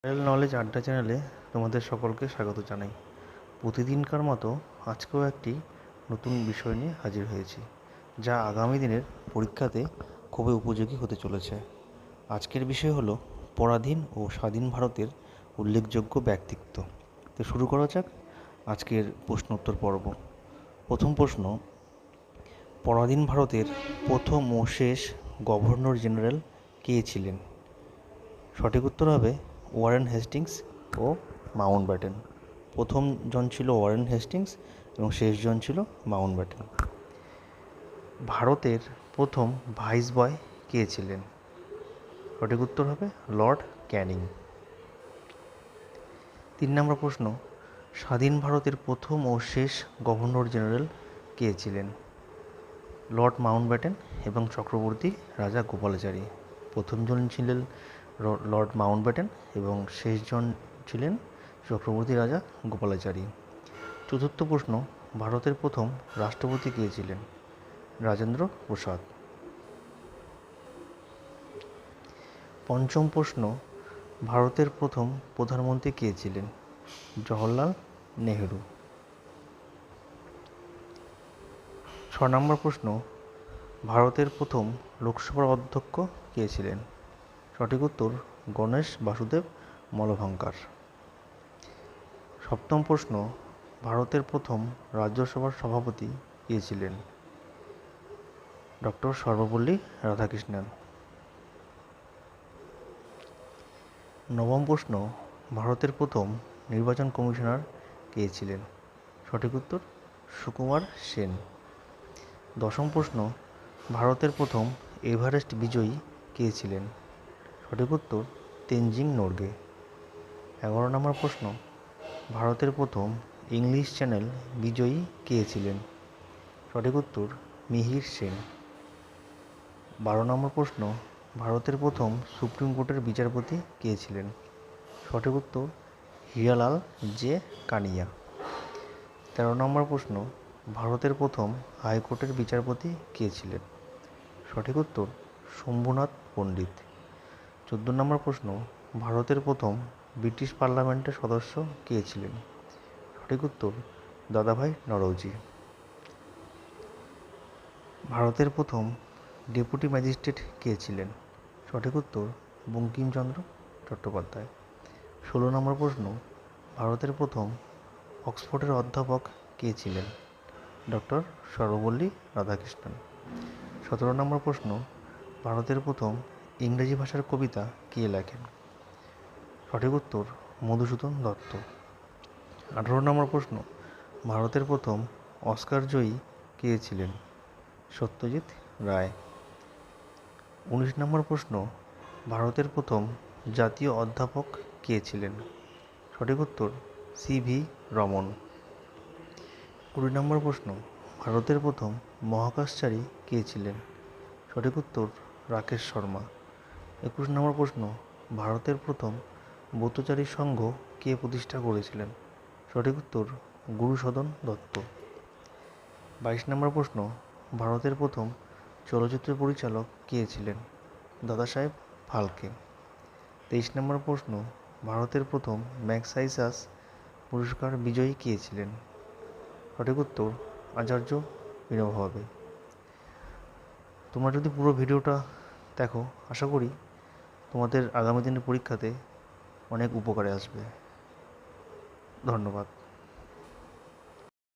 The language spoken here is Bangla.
জেনারেল নলেজ আড্ডা চ্যানেলে তোমাদের সকলকে স্বাগত জানাই। প্রতিদিনকার মতো আজকেও একটি নতুন বিষয় নিয়ে হাজির হয়েছি, যা আগামী দিনের পরীক্ষাতে খুবই উপযোগী হতে চলেছে। আজকের বিষয় হলো পরাধীন ও স্বাধীন ভারতের উল্লেখযোগ্য ব্যক্তিত্ব। তো শুরু করা যাক আজকের প্রশ্নোত্তর পর্ব। প্রথম প্রশ্ন, পরাধীন ভারতের প্রথম ও শেষ গভর্নর জেনারেল কে ছিলেন? সঠিক উত্তর হবে ওয়ারেন হেস্টিংস ও মাউন্টব্যাটেন। প্রথম জন ছিল ওয়ারেন হেস্টিংস এবং শেষজন ছিল মাউন্টব্যাটেন। ভারতের প্রথম ভাইসরয় কে ছিলেন? সঠিক উত্তর হবে লর্ড ক্যানিং। 3 নম্বর প্রশ্ন, স্বাধীন ভারতের প্রথম ও শেষ গভর্নর জেনারেল কে ছিলেন? লর্ড মাউন্টব্যাটেন এবং চক্রবর্তী রাজা গোপালাচারী। প্রথমজন ছিলেন লর্ড মাউন্টব্যাটেন এবং শেষজন ছিলেন চক্রবর্তী রাজা গোপালাচারী। চতুর্থ প্রশ্ন, ভারতের প্রথম রাষ্ট্রপতি কে ছিলেন? রাজেন্দ্র প্রসাদ। পঞ্চম প্রশ্ন, ভারতের প্রথম প্রধানমন্ত্রী কে ছিলেন? জওহরলাল নেহেরু। 6 নম্বর প্রশ্ন, ভারতের প্রথম লোকসভার অধ্যক্ষ কে ছিলেন? সঠিক উত্তর গণেশ বাসুদেব মলভাঙ্কার। সপ্তম প্রশ্ন, ভারতের প্রথম রাজ্যসভার সভাপতি কে ছিলেন? ডক্টর সর্বপল্লী রাধাকৃষ্ণন। নবম প্রশ্ন, ভারতের প্রথম নির্বাচন কমিশনার কে ছিলেন? সঠিক উত্তর সুকুমার সেন। দশম প্রশ্ন, ভারতের প্রথম এভারেস্ট বিজয়ী কে ছিলেন? সঠিক উত্তর তেনজিং নোরগে। 11 নম্বর প্রশ্ন, ভারতের প্রথম ইংলিশ চ্যানেল বিজয়ী কে ছিলেন? সঠিক উত্তর মিহির সেন। 12 নম্বর প্রশ্ন, ভারতের প্রথম সুপ্রিম কোর্টের বিচারপতি কে ছিলেন? সঠিক উত্তর হীরালাল জে কানিয়া। 13 নম্বর প্রশ্ন, ভারতের প্রথম হাইকোর্টের বিচারপতি কে ছিলেন? সঠিক উত্তর শম্ভুনাথ পণ্ডিত। 14 নম্বর প্রশ্ন, ভারতের প্রথম ব্রিটিশ পার্লামেন্টের সদস্য কে ছিলেন? সঠিক উত্তর দাদাভাই নরওজি। ভারতের প্রথম ডেপুটি ম্যাজিস্ট্রেট কে ছিলেন? সঠিক উত্তর বঙ্কিমচন্দ্র চট্টোপাধ্যায়। 16 নম্বর প্রশ্ন, ভারতের প্রথম অক্সফোর্ডের অধ্যাপক কে ছিলেন? ডক্টর সর্বপল্লী রাধাকৃষ্ণন। 17 নম্বর প্রশ্ন, ভারতের প্রথম ইংরেজি ভাষার কবিতা কে লেখেন? সঠিক উত্তর মধুসূদন দত্ত। 18 নম্বর প্রশ্ন, ভারতের প্রথম অস্কার জয়ী কে ছিলেন? সত্যজিৎ রায়। 19 নম্বর প্রশ্ন, ভারতের প্রথম জাতীয় অধ্যাপক কে ছিলেন? সঠিক উত্তর সিভি রমন। 20 নম্বর প্রশ্ন, ভারতের প্রথম মহাকাশচারী কে ছিলেন? সঠিক উত্তর রাকেশ শর্মা। 21 নম্বর প্রশ্ন, ভারতের প্রথম ব্রতচারী সংঘ কে প্রতিষ্ঠা করেছিলেন? সঠিক উত্তর গুরুসদন দত্ত। 22 নম্বর প্রশ্ন, ভারতের প্রথম চলচ্চিত্র পরিচালক কে ছিলেন? দাদাসাহেব ফালকে। 23 নম্বর প্রশ্ন, ভারতের প্রথম ম্যাগসাইসাস পুরস্কার বিজয়ী কে ছিলেন? সঠিক উত্তর আচার্য বিনোবা ভাবে। তোমরা যদি পুরো ভিডিওটা দেখো, আশা করি তোমাদের আগামী দিনের পরীক্ষাতে অনেক উপকারে আসবে। ধন্যবাদ।